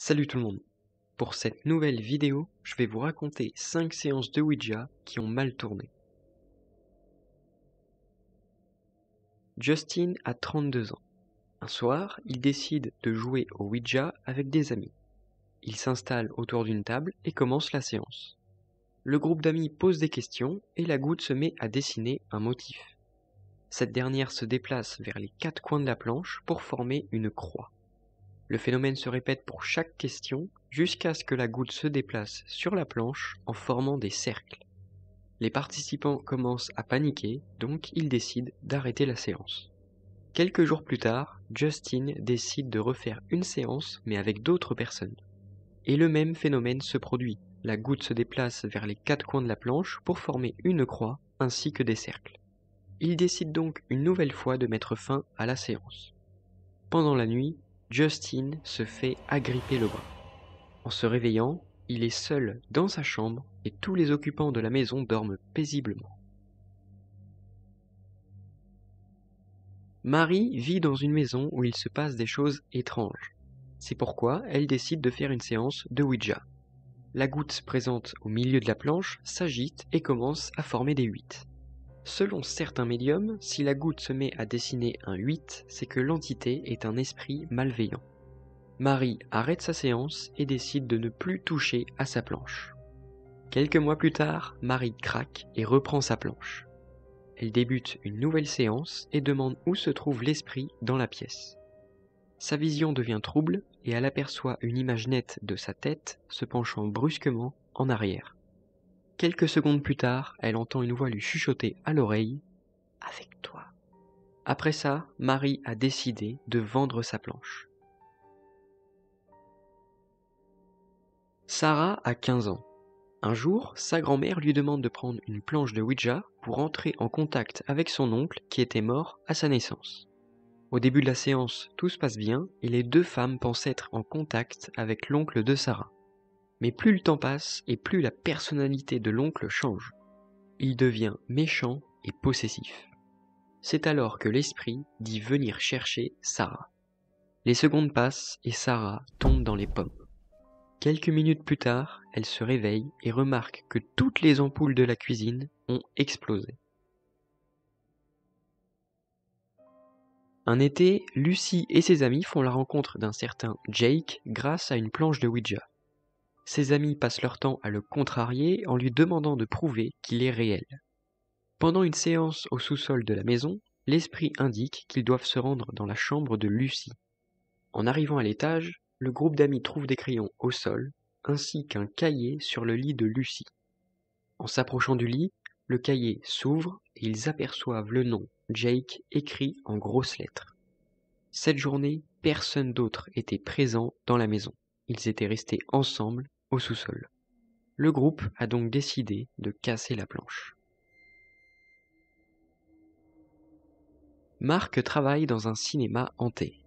Salut tout le monde. Pour cette nouvelle vidéo, je vais vous raconter 5 séances de Ouija qui ont mal tourné. Justin a 32 ans. Un soir, il décide de jouer au Ouija avec des amis. Il s'installe autour d'une table et commence la séance. Le groupe d'amis pose des questions et la goutte se met à dessiner un motif. Cette dernière se déplace vers les 4 coins de la planche pour former une croix. Le phénomène se répète pour chaque question jusqu'à ce que la goutte se déplace sur la planche en formant des cercles. Les participants commencent à paniquer, donc ils décident d'arrêter la séance. Quelques jours plus tard, Justin décide de refaire une séance mais avec d'autres personnes. Et le même phénomène se produit. La goutte se déplace vers les 4 coins de la planche pour former une croix ainsi que des cercles. Il décide donc une nouvelle fois de mettre fin à la séance. Pendant la nuit, Justin se fait agripper le bras. En se réveillant, il est seul dans sa chambre et tous les occupants de la maison dorment paisiblement. Marie vit dans une maison où il se passe des choses étranges. C'est pourquoi elle décide de faire une séance de Ouija. La goutte présente au milieu de la planche s'agite et commence à former des 8. Selon certains médiums, si la goutte se met à dessiner un 8, c'est que l'entité est un esprit malveillant. Marie arrête sa séance et décide de ne plus toucher à sa planche. Quelques mois plus tard, Marie craque et reprend sa planche. Elle débute une nouvelle séance et demande où se trouve l'esprit dans la pièce. Sa vision devient trouble et elle aperçoit une image nette de sa tête se penchant brusquement en arrière. Quelques secondes plus tard, elle entend une voix lui chuchoter à l'oreille « Avec toi ». Après ça, Marie a décidé de vendre sa planche. Sarah a 15 ans. Un jour, sa grand-mère lui demande de prendre une planche de Ouija pour entrer en contact avec son oncle qui était mort à sa naissance. Au début de la séance, tout se passe bien et les deux femmes pensent être en contact avec l'oncle de Sarah. Mais plus le temps passe et plus la personnalité de l'oncle change. Il devient méchant et possessif. C'est alors que l'esprit dit venir chercher Sarah. Les secondes passent et Sarah tombe dans les pommes. Quelques minutes plus tard, elle se réveille et remarque que toutes les ampoules de la cuisine ont explosé. Un été, Lucy et ses amis font la rencontre d'un certain Jake grâce à une planche de Ouija. Ses amis passent leur temps à le contrarier en lui demandant de prouver qu'il est réel. Pendant une séance au sous-sol de la maison, l'esprit indique qu'ils doivent se rendre dans la chambre de Lucy. En arrivant à l'étage, le groupe d'amis trouve des crayons au sol, ainsi qu'un cahier sur le lit de Lucy. En s'approchant du lit, le cahier s'ouvre et ils aperçoivent le nom Jake écrit en grosses lettres. Cette journée, personne d'autre était présent dans la maison. Ils étaient restés ensemble au sous-sol. Le groupe a donc décidé de casser la planche. Marc travaille dans un cinéma hanté.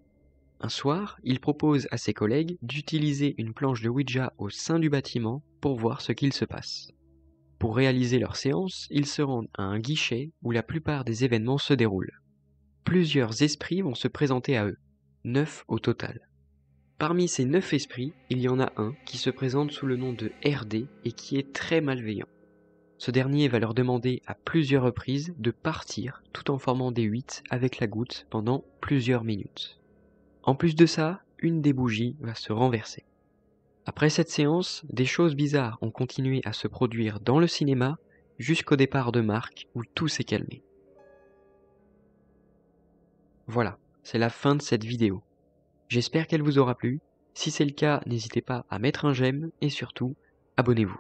Un soir, il propose à ses collègues d'utiliser une planche de Ouija au sein du bâtiment pour voir ce qu'il se passe. Pour réaliser leur séance, ils se rendent à un guichet où la plupart des événements se déroulent. Plusieurs esprits vont se présenter à eux, 9 au total. Parmi ces 9 esprits, il y en a un qui se présente sous le nom de RD et qui est très malveillant. Ce dernier va leur demander à plusieurs reprises de partir tout en formant des 8 avec la goutte pendant plusieurs minutes. En plus de ça, une des bougies va se renverser. Après cette séance, des choses bizarres ont continué à se produire dans le cinéma jusqu'au départ de Marc où tout s'est calmé. Voilà, c'est la fin de cette vidéo. J'espère qu'elle vous aura plu. Si c'est le cas, n'hésitez pas à mettre un j'aime et surtout, abonnez-vous.